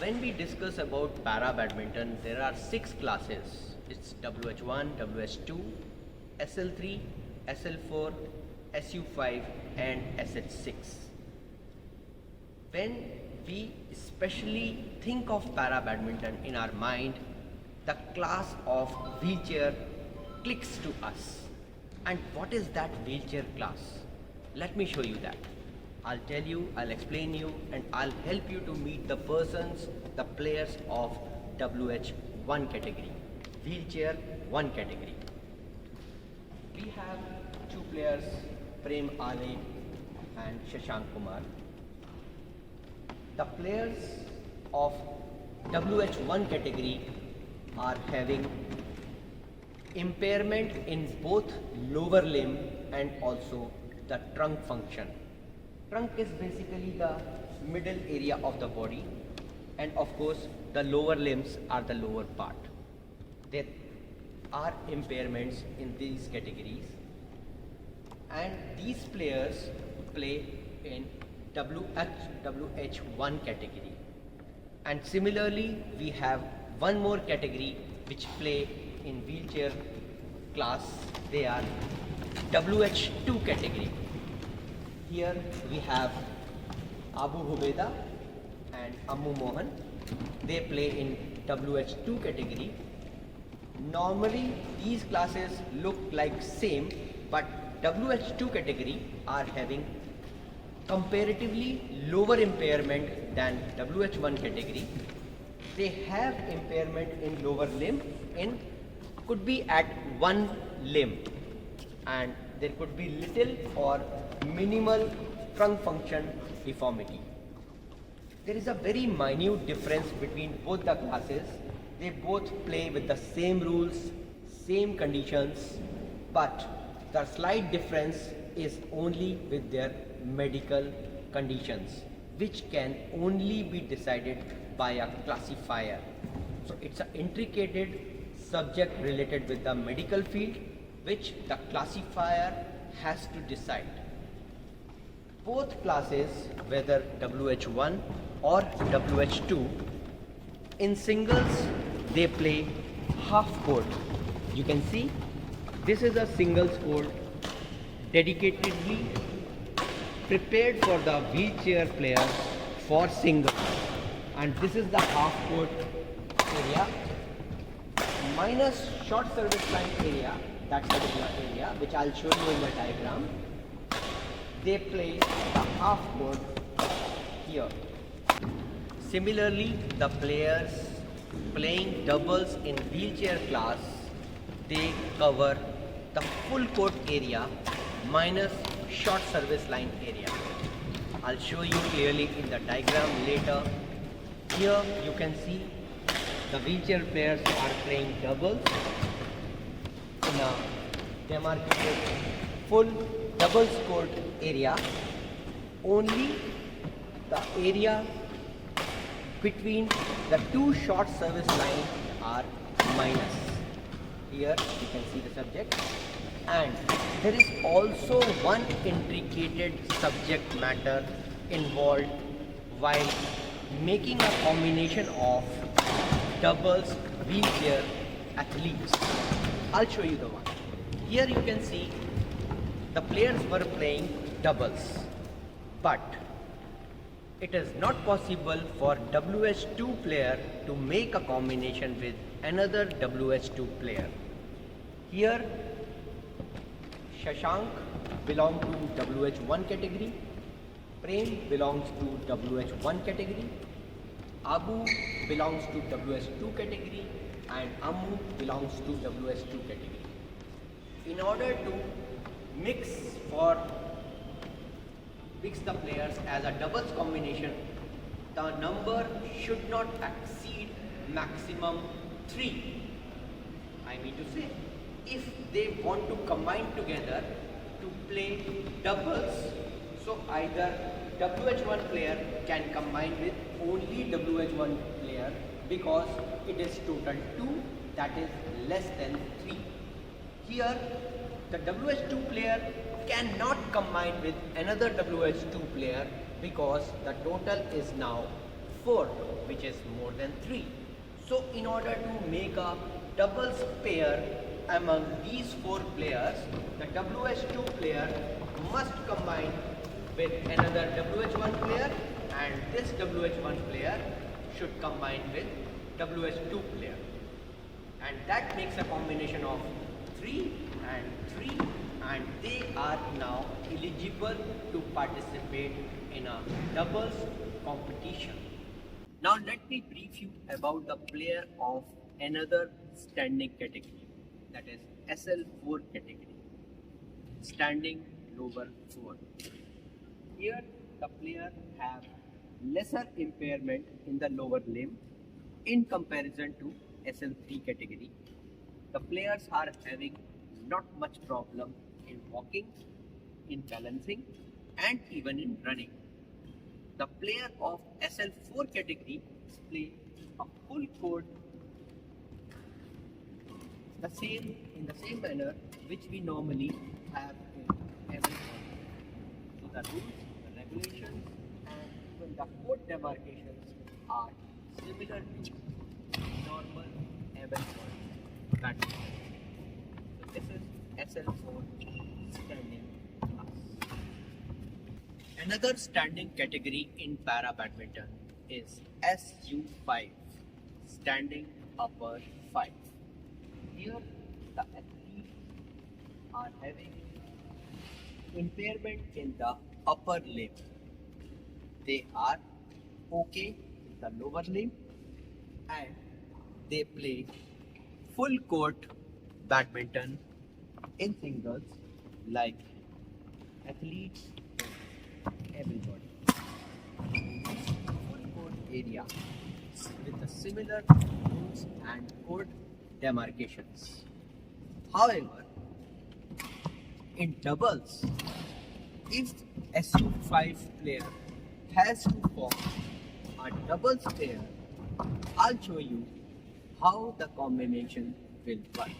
When we discuss about para badminton, there are 6 classes. It's WH1, WH2, SL3, SL4, SU5 and SH6. When we especially think of para badminton in our mind, the class of wheelchair clicks to us. And what is that wheelchair class? Let me show you that. I'll tell you, I'll explain you, and I'll help you to meet the persons, the players of WH1 category, wheelchair 1 category. We have 2 players, Prem Ale and Shashank Kumar. The players of WH1 category are having impairment in both lower limb and also the trunk function. Trunk is basically the middle area of the body, and of course the lower limbs are the lower part. There are impairments in these categories, and these players play in WH1 category. And similarly we have one more category which play in wheelchair class. They are WH2 category. Here we have Abu Hubeda and Ammu Mohan. They play in WH2 category. Normally these classes look like same, but WH2 category are having comparatively lower impairment than WH1 category. They have impairment in lower limb, could be at one limb, and there could be little or minimal trunk function deformity. There is a very minute difference between both the classes. They both play with the same rules, same conditions, but the slight difference is only with their medical conditions, which can only be decided by a classifier. So it's an intricate subject related with the medical field, which the classifier has to decide. Both classes, whether WH1 or WH2, in singles they play half court. You can see this is a singles court dedicatedly prepared for the wheelchair players for singles, and this is the half court area minus short service line area, that particular area which I'll show you in the diagram. They play the half court here. Similarly, the players playing doubles in wheelchair class, they cover the full court area minus short service line area. I'll show you clearly in the diagram later. Here you can see the wheelchair players are playing doubles in a demarcated full doubles court area. Only the area between the two short service lines are minus. Here you can see the subject, and there is also one intricate subject matter involved while making a combination of doubles wheelchair athletes. I'll show you the one. Here you can see the players were playing doubles, but it is not possible for WH2 player to make a combination with another WH2 player. Here Shashank belongs to WH1 category, Prem belongs to WH1 category, Abu belongs to WH2 category, and Ammu belongs to WH2 category. In order to mix the players as a doubles combination, the number should not exceed maximum 3. I mean to say, if they want to combine together to play doubles, so either WH1 player can combine with only WH1 player, because it is total 2, that is less than 3. Here the WH2 player cannot combine with another WH2 player because the total is now 4, which is more than 3. So in order to make a doubles pair among these 4 players, the WH2 player must combine with another WH1 player, and this WH1 player should combine with WH2 player, and that makes a combination of 3 and 3, and they are now eligible to participate in a doubles competition. Now let me brief you about the player of another standing category, that is SL4 category, standing lower 4. Here the player have lesser impairment in the lower limb in comparison to SL3 category. The players are having not much problem in walking, in balancing, and even in running. The player of SL4 category play a full court in the same manner which we normally have in every sport. So the rules, the regulations, and even the court demarcations are similar to normal ML badminton. So this is SL4 standing class. Another standing category in para badminton is SU5, standing upper 5. Here the athletes are having impairment in the upper limb. They are okay with the lower limb, and they play full court badminton in singles like athletes, everybody. Full court area with the similar rules and court demarcations. However, in doubles, if SU5 player has to form a doubles pair, I'll show you how the combination will work.